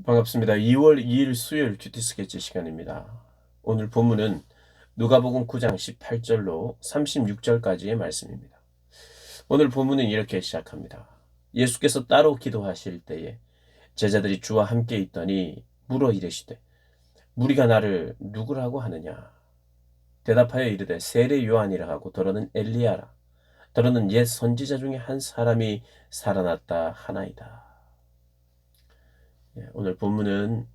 반갑습니다. 2월 2일 수요일 큐티 스케치 시간입니다. 오늘 본문은 누가복음 9장 18절로 36절까지의 말씀입니다. 오늘 본문은 이렇게 시작합니다. 예수께서 따로 기도하실 때에 제자들이 주와 함께 있더니 물어 이르시되 무리가 나를 누구라고 하느냐? 대답하여 이르되 세례 요한이라 하고 더러는 엘리야라 더러는 옛 선지자 중에 한 사람이 살아났다 하나이다. 오늘 본문은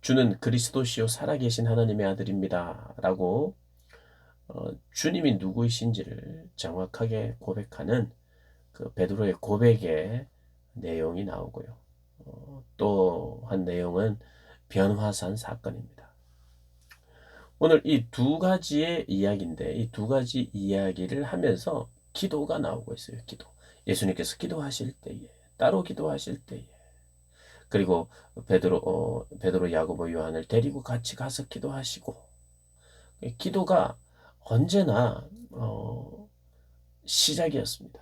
주는 그리스도시요 살아계신 하나님의 아들입니다. 라고 주님이 누구이신지를 정확하게 고백하는 그 베드로의 고백의 내용이 나오고요. 또 한 내용은 변화산 사건입니다. 오늘 이 두 가지의 이야기인데 이 두 가지 이야기를 하면서 기도가 나오고 있어요. 기도. 예수님께서 기도하실 때에 따로 기도하실 때에 그리고 베드로, 야고보, 요한을 데리고 같이 가서 기도하시고 기도가 언제나 시작이었습니다.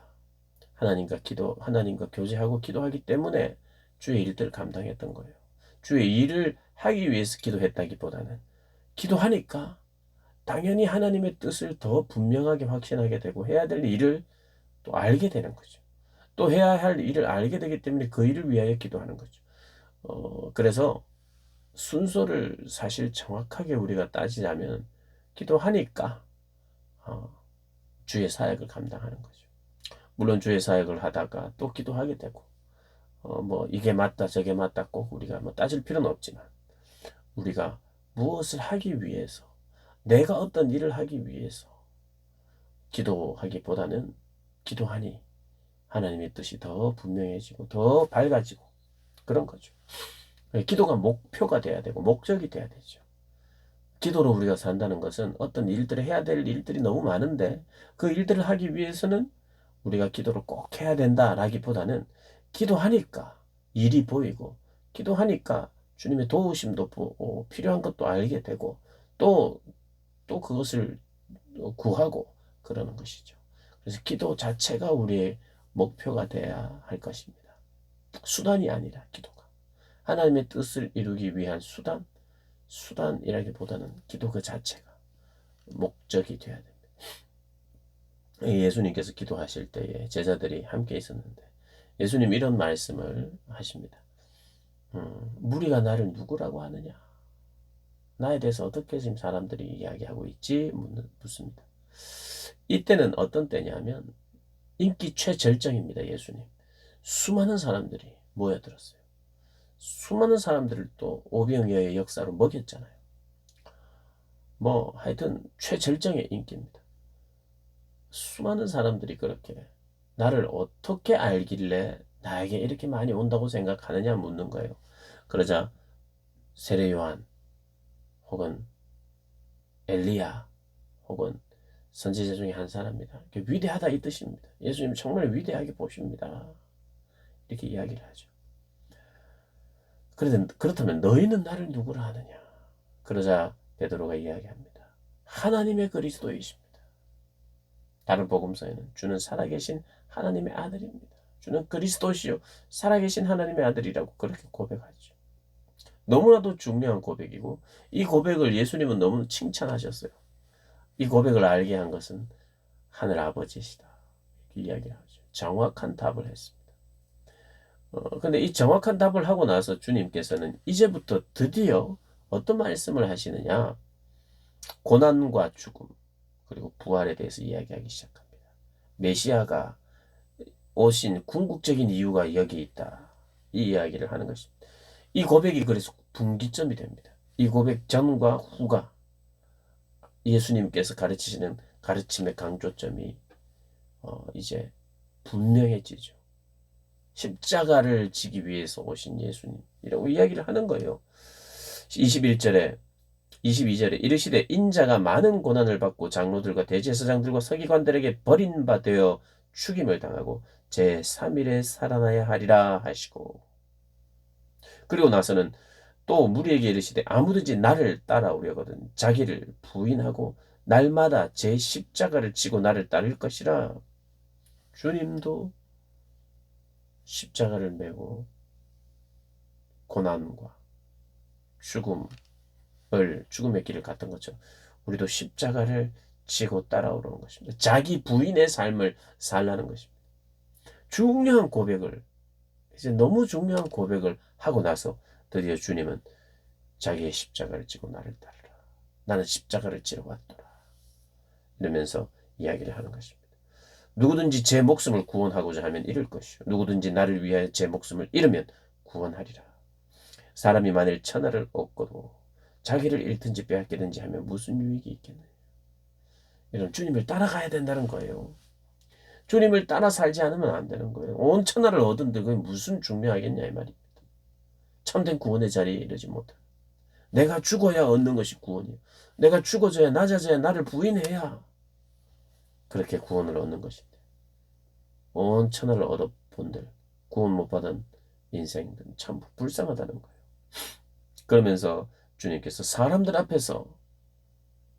하나님과 교제하고 기도하기 때문에 주의 일들을 감당했던 거예요. 주의 일을 하기 위해서 기도했다기보다는 기도하니까 당연히 하나님의 뜻을 더 분명하게 확신하게 되고 해야 될 일을 또 알게 되는 거죠. 또 해야 할 일을 알게 되기 때문에 그 일을 위하여 기도하는 거죠. 그래서 순서를 사실 정확하게 우리가 따지자면 기도하니까 어, 주의 사역을 감당하는 거죠. 물론 주의 사역을 하다가 또 기도하게 되고 뭐 이게 맞다 저게 맞다 꼭 우리가 뭐 따질 필요는 없지만 우리가 무엇을 하기 위해서 내가 어떤 일을 하기 위해서 기도하기보다는 기도하니 하나님의 뜻이 더 분명해지고 더 밝아지고 그런 거죠. 기도가 목표가 돼야 되고 목적이 돼야 되죠. 기도로 우리가 산다는 것은 어떤 일들을 해야 될 일들이 너무 많은데 그 일들을 하기 위해서는 우리가 기도를 꼭 해야 된다라기보다는 기도하니까 일이 보이고 기도하니까 주님의 도우심도 보고 필요한 것도 알게 되고 또, 또 그것을 구하고 그러는 것이죠. 그래서 기도 자체가 우리의 목표가 돼야 할 것입니다. 수단이 아니라 기도가. 하나님의 뜻을 이루기 위한 수단이라기보다는 기도 그 자체가 목적이 되어야 됩니다. 예수님께서 기도하실 때에 제자들이 함께 있었는데 예수님 이런 말씀을 하십니다. 무리가 나를 누구라고 하느냐? 나에 대해서 어떻게 지금 사람들이 이야기하고 있지? 묻습니다. 이때는 어떤 때냐면 인기 최절정입니다. 예수님. 수많은 사람들이 모여들었어요. 수많은 사람들을 또 오병이어의 역사로 먹였잖아요. 뭐 하여튼 최절정의 인기입니다. 수많은 사람들이 그렇게 나를 어떻게 알길래 나에게 이렇게 많이 온다고 생각하느냐 묻는 거예요. 그러자 세례 요한 혹은 엘리야 혹은 선지자 중에 한 사람이다. 위대하다 이 뜻입니다. 예수님 정말 위대하게 보십니다. 이렇게 이야기를 하죠. 그렇다면 너희는 나를 누구라 하느냐? 그러자 베드로가 이야기합니다. 하나님의 그리스도이십니다. 다른 복음서에는 주는 살아계신 하나님의 아들입니다. 주는 그리스도시요 살아계신 하나님의 아들이라고 그렇게 고백하죠. 너무나도 중요한 고백이고 이 고백을 예수님은 너무 칭찬하셨어요. 이 고백을 알게 한 것은 하늘 아버지시다. 이렇게 이야기를 하죠. 정확한 답을 했습니다. 근데 이 정확한 답을 하고 나서 주님께서는 이제부터 드디어 어떤 말씀을 하시느냐? 고난과 죽음 그리고 부활에 대해서 이야기하기 시작합니다. 메시아가 오신 궁극적인 이유가 여기 있다. 이 이야기를 하는 것입니다. 이 고백이 그래서 분기점이 됩니다. 이 고백 전과 후가 예수님께서 가르치시는 가르침의 강조점이 이제 분명해지죠. 십자가를 지기 위해서 오신 예수님이라고 이야기를 하는 거예요. 21절에 22절에 이르시되 인자가 많은 고난을 받고 장로들과 대제사장들과 서기관들에게 버림받아 죽임을 당하고 제3일에 살아나야 하리라 하시고 그리고 나서는 또 무리에게 이르시되 아무든지 나를 따라오려거든 자기를 부인하고 날마다 제 십자가를 지고 나를 따를 것이라. 주님도 십자가를 메고 고난과 죽음의 길을 갔던 것처럼 우리도 십자가를 지고 따라오는 것입니다. 자기 부인의 삶을 살라는 것입니다. 중요한 고백을, 이제 너무 중요한 고백을 하고 나서 드디어 주님은 자기의 십자가를 지고 나를 따르라. 나는 십자가를 지러 왔더라. 이러면서 이야기를 하는 것입니다. 누구든지 제 목숨을 구원하고자 하면 잃을 것이요. 누구든지 나를 위하여 제 목숨을 잃으면 구원하리라. 사람이 만일 천하를 얻고도 자기를 잃든지 빼앗기든지 하면 무슨 유익이 있겠느냐. 이런 주님을 따라가야 된다는 거예요. 주님을 따라 살지 않으면 안 되는 거예요. 온 천하를 얻은데 그게 무슨 중요하겠냐 이 말입니다. 참된 구원의 자리에 이르지 못해. 내가 죽어야 얻는 것이 구원이에요. 내가 죽어져야 낮아져야 나를 부인해야 그렇게 구원을 얻는 것입니다. 온 천하를 얻어본들 구원 못 받은 인생들 참 불쌍하다는 거예요. 그러면서 주님께서 사람들 앞에서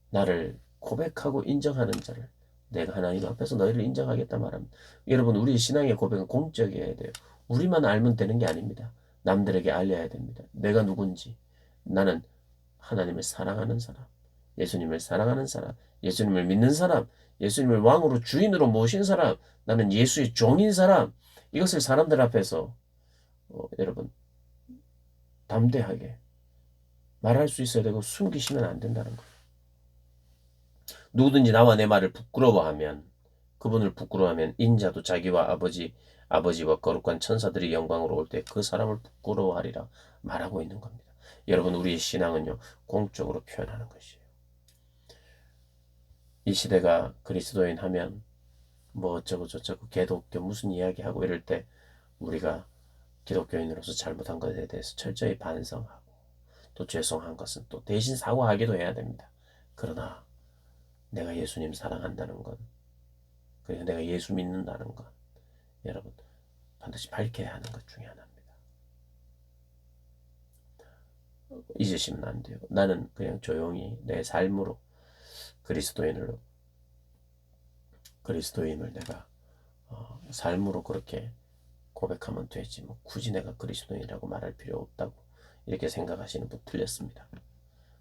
나를 고백하고 인정하는 자를 내가 하나님 앞에서 너희를 인정하겠다 말합니다. 여러분 우리의 신앙의 고백은 공적이어야 돼요. 우리만 알면 되는 게 아닙니다. 남들에게 알려야 됩니다. 내가 누군지. 나는 하나님을 사랑하는 사람, 예수님을 사랑하는 사람, 예수님을 믿는 사람, 예수님을 왕으로 주인으로 모신 사람, 나는 예수의 종인 사람. 이것을 사람들 앞에서 여러분 담대하게 말할 수 있어야 되고 숨기시면 안 된다는 거예요. 누구든지 나와 내 말을 부끄러워하면 그분을 부끄러워하면 인자도 자기와 아버지와 거룩한 천사들이 영광으로 올 때 그 사람을 부끄러워하리라 말하고 있는 겁니다. 여러분 우리의 신앙은요 공적으로 표현하는 것이에요. 이 시대가 그리스도인 하면 뭐 어쩌고 저쩌고 개독교 무슨 이야기하고 이럴 때 우리가 기독교인으로서 잘못한 것에 대해서 철저히 반성하고 또 죄송한 것은 또 대신 사과하기도 해야 됩니다. 그러나 내가 예수님 사랑한다는 것, 그리고 내가 예수 믿는다는 것, 여러분 반드시 밝혀야 하는 것 중에 하나입니다. 잊으시면 안 돼요. 나는 그냥 조용히 내 삶으로 그리스도인을 내가 삶으로 그렇게 고백하면 되지 뭐 굳이 내가 그리스도인이라고 말할 필요 없다고 이렇게 생각하시는 분 틀렸습니다.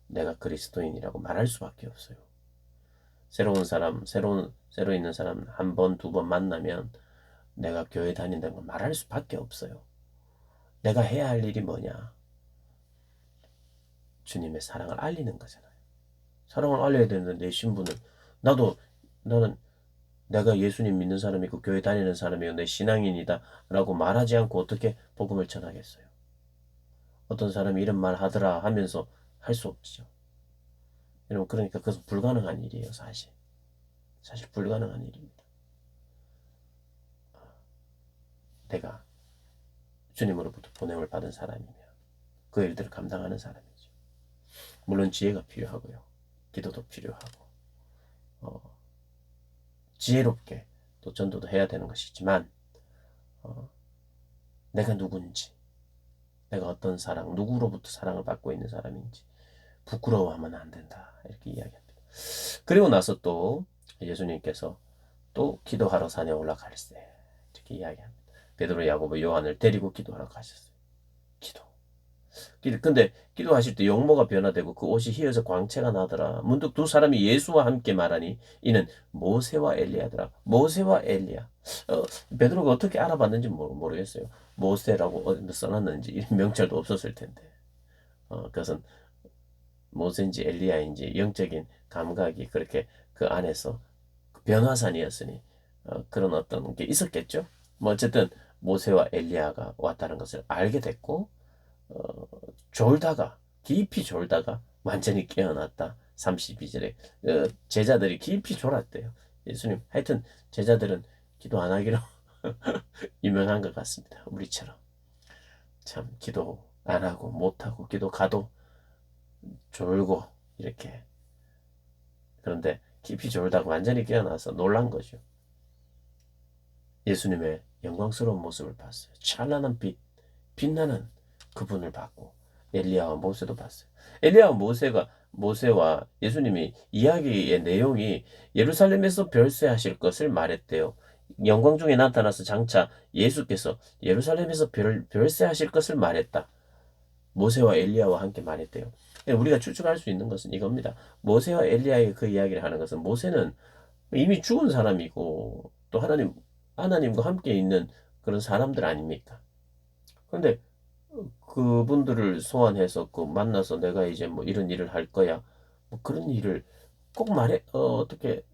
내가 그리스도인이라고 말할 수밖에 없어요. 새로운 사람, 새로 있는 사람 한 번, 두 번 만나면 내가 교회 다닌다는 걸 말할 수밖에 없어요. 내가 해야 할 일이 뭐냐? 주님의 사랑을 알리는 거잖아요. 사랑을 알려야 되는데 내 신분을 나는 내가 예수님 믿는 사람이고 교회 다니는 사람이고 내 신앙인이다 라고 말하지 않고 어떻게 복음을 전하겠어요? 어떤 사람이 이런 말 하더라 하면서 할 수 없죠. 여러분 그러니까 그것은 불가능한 일이에요. 사실 불가능한 일입니다. 내가 주님으로부터 보냄을 받은 사람이면 그 일들을 감당하는 사람이죠. 물론 지혜가 필요하고요. 기도도 필요하고 지혜롭게 또 전도도 해야 되는 것이지만 내가 누군지 내가 어떤 사랑 누구로부터 사랑을 받고 있는 사람인지 부끄러워하면 안 된다 이렇게 이야기합니다. 그리고 나서 또 예수님께서 또 기도하러 산에 올라갈세 이렇게 이야기합니다. 베드로, 야고보, 요한을 데리고 기도하러 가셨어요. 근데 기도하실 때 용모가 변화되고 그 옷이 휘어져 광채가 나더라. 문득 두 사람이 예수와 함께 말하니 이는 모세와 엘리야더라. 모세와 엘리야. 베드로가 어떻게 알아봤는지 모르겠어요. 모세라고 써놨는지 이런 명찰도 없었을 텐데. 그것은 모세인지 엘리야인지 영적인 감각이 그렇게 그 안에서 변화산이었으니 그런 어떤 게 있었겠죠. 뭐 어쨌든 모세와 엘리야가 왔다는 것을 알게 됐고 깊이 졸다가 완전히 깨어났다. 32절에 제자들이 깊이 졸았대요. 예수님 하여튼 제자들은 기도 안 하기로 유명한 것 같습니다. 우리처럼 참 기도 안 하고 못 하고 기도 가도 졸고 이렇게. 그런데 깊이 졸다가 완전히 깨어나서 놀란 거죠. 예수님의 영광스러운 모습을 봤어요. 찬란한 빛나는 그분을 봤고 엘리야와 모세도 봤어요. 엘리야와 모세와 예수님이 이야기의 내용이 예루살렘에서 별세하실 것을 말했대요. 영광 중에 나타나서 장차 예수께서 예루살렘에서 별세하실 것을 말했다. 모세와 엘리야와 함께 말했대요. 우리가 추측할 수 있는 것은 이겁니다. 모세와 엘리야의 그 이야기를 하는 것은 모세는 이미 죽은 사람이고 또 하나님과 함께 있는 그런 사람들 아닙니까? 그런데 그분들을 소환해서 만나서 내가 이제 뭐 이런 일을 할 거야. 뭐 그런 일을 꼭 어떻게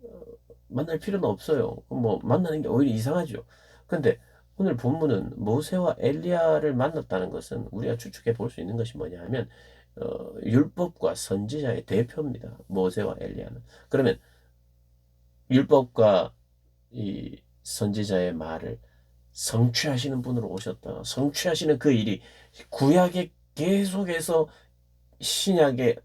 만날 필요는 없어요. 뭐 만나는 게 오히려 이상하죠. 근데 오늘 본문은 모세와 엘리야를 만났다는 것은 우리가 추측해 볼 수 있는 것이 뭐냐 하면 율법과 선지자의 대표입니다. 모세와 엘리야는. 그러면 율법과 이 선지자의 말을 성취하시는 분으로 오셨다. 성취하시는 그 일이 구약에 계속해서 신약의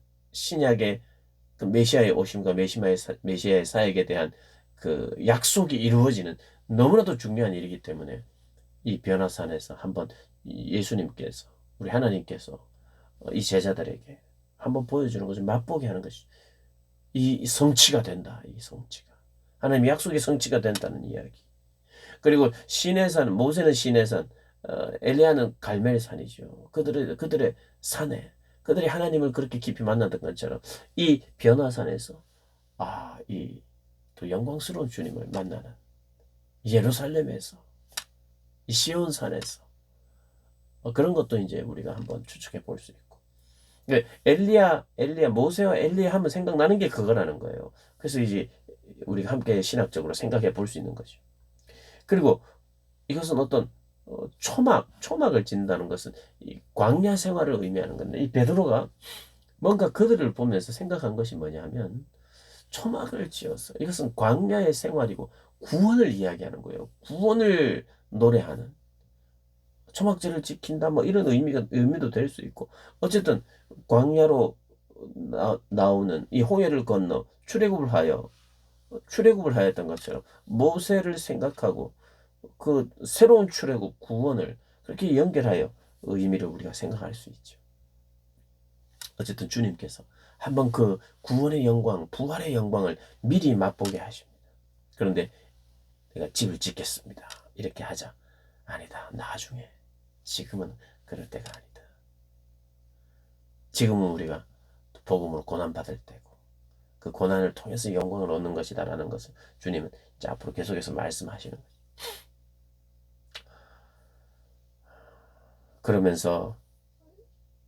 그 메시아의 오심과 메시아의 사역에 대한 그 약속이 이루어지는 너무나도 중요한 일이기 때문에 이 변화산에서 한번 예수님께서 우리 하나님께서 이 제자들에게 한번 보여주는 것을 맛보게 하는 것이 이 성취가 된다. 이 성취가 하나님의 약속의 성취가 된다는 이야기. 그리고 시내산 모세는 시내산, 엘리야는 갈멜산이죠. 그들의 산에 그들이 하나님을 그렇게 깊이 만났던 것처럼 이 변화산에서 이 또 영광스러운 주님을 만나는 예루살렘에서 이 시온산에서 그런 것도 이제 우리가 한번 추측해 볼 수 있고. 그러니까 모세와 엘리야 하면 생각나는 게 그거라는 거예요. 그래서 이제 우리가 함께 신학적으로 생각해 볼 수 있는 거죠. 그리고 이것은 어떤 초막을 짓는다는 것은 이 광야 생활을 의미하는 건데 이 베드로가 뭔가 그들을 보면서 생각한 것이 뭐냐면 초막을 지었어. 이것은 광야의 생활이고 구원을 이야기하는 거예요. 구원을 노래하는 초막절을 지킨다 뭐 이런 의미도 될 수 있고 어쨌든 광야로 나오는 이 홍해를 건너 출애굽을 하였던 것처럼 모세를 생각하고 그 새로운 출애굽 구원을 그렇게 연결하여 의미를 우리가 생각할 수 있죠. 어쨌든 주님께서 한번 그 구원의 영광, 부활의 영광을 미리 맛보게 하십니다. 그런데 내가 집을 짓겠습니다. 이렇게 하자. 아니다. 나중에. 지금은 그럴 때가 아니다. 지금은 우리가 복음으로 고난받을 때고 그 고난을 통해서 영광을 얻는 것이다라는 것을 주님은 이제 앞으로 계속해서 말씀하시는 거예요. 그러면서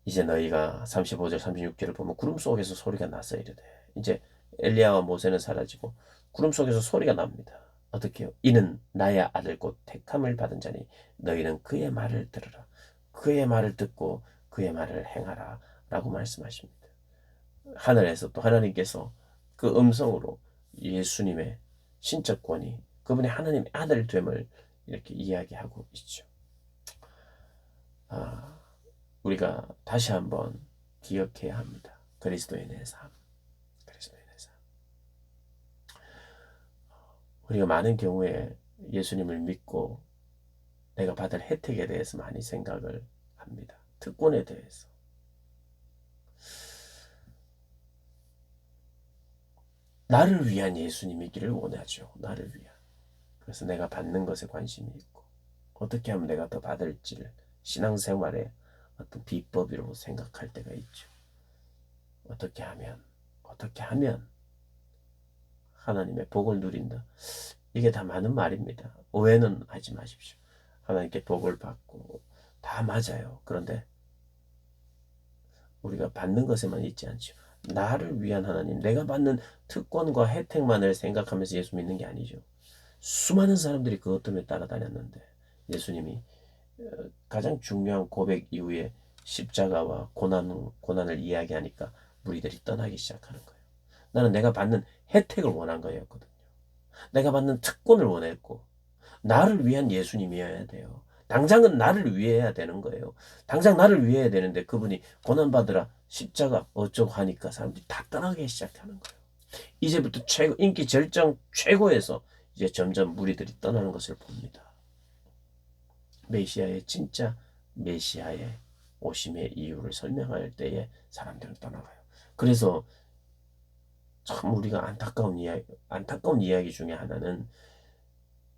이제 너희가 35절 36절을 보면 구름 속에서 소리가 나서 이르되 이제 엘리야와 모세는 사라지고 구름 속에서 소리가 납니다. 어떻게요? 이는 나의 아들 곧 택함을 받은 자니 너희는 그의 말을 들으라. 그의 말을 듣고 그의 말을 행하라 라고 말씀하십니다. 하늘에서 또 하나님께서 그 음성으로 예수님의 신적 권위, 그분의 하나님의 아들 됨을 이렇게 이야기하고 있죠. 우리가 다시 한번 기억해야 합니다. 그리스도인의 삶. 그리스도인의 삶. 우리가 많은 경우에 예수님을 믿고 내가 받을 혜택에 대해서 많이 생각을 합니다. 특권에 대해서. 나를 위한 예수님이기를 원하죠. 나를 위한. 그래서 내가 받는 것에 관심이 있고 어떻게 하면 내가 더 받을지를 신앙생활의 어떤 비법이라고 생각할 때가 있죠. 어떻게 하면 하나님의 복을 누린다. 이게 다 많은 말입니다. 오해는 하지 마십시오. 하나님께 복을 받고 다 맞아요. 그런데 우리가 받는 것에만 있지 않죠. 나를 위한 하나님, 내가 받는 특권과 혜택만을 생각하면서 예수 믿는 게 아니죠. 수많은 사람들이 그것 때문에 따라다녔는데 예수님이 가장 중요한 고백 이후에 십자가와 고난을 이야기하니까 무리들이 떠나기 시작하는 거예요. 나는 내가 받는 혜택을 원한 거였거든요. 내가 받는 특권을 원했고 나를 위한 예수님이어야 돼요. 당장은 나를 위해야 되는 거예요. 당장 나를 위해야 되는데 그분이 고난받으라 십자가 어쩌고 하니까 사람들이 다 떠나기 시작하는 거예요. 이제부터 인기 절정 최고에서 이제 점점 무리들이 떠나는 것을 봅니다. 진짜 메시아의 오심의 이유를 설명할 때에 사람들은 떠나가요. 그래서 참 우리가 안타까운 이야기 중에 하나는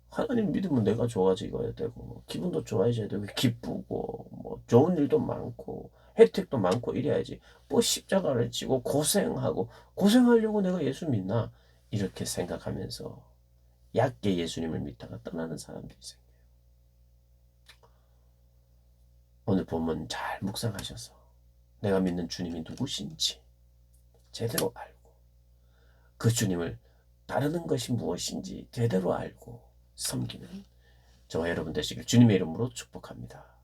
하나님 믿으면 내가 좋아져야 되고 기분도 좋아져야 되고 기쁘고 뭐 좋은 일도 많고 혜택도 많고 이래야지. 뭐 십자가를 지고 고생하고 고생하려고 내가 예수 믿나? 이렇게 생각하면서 얕게 예수님을 믿다가 떠나는 사람들이 생겨요. 오늘 본문 잘 묵상하셔서 내가 믿는 주님이 누구신지 제대로 알고 그 주님을 따르는 것이 무엇인지 제대로 알고 섬기는 저와 여러분 되시길 주님의 이름으로 축복합니다.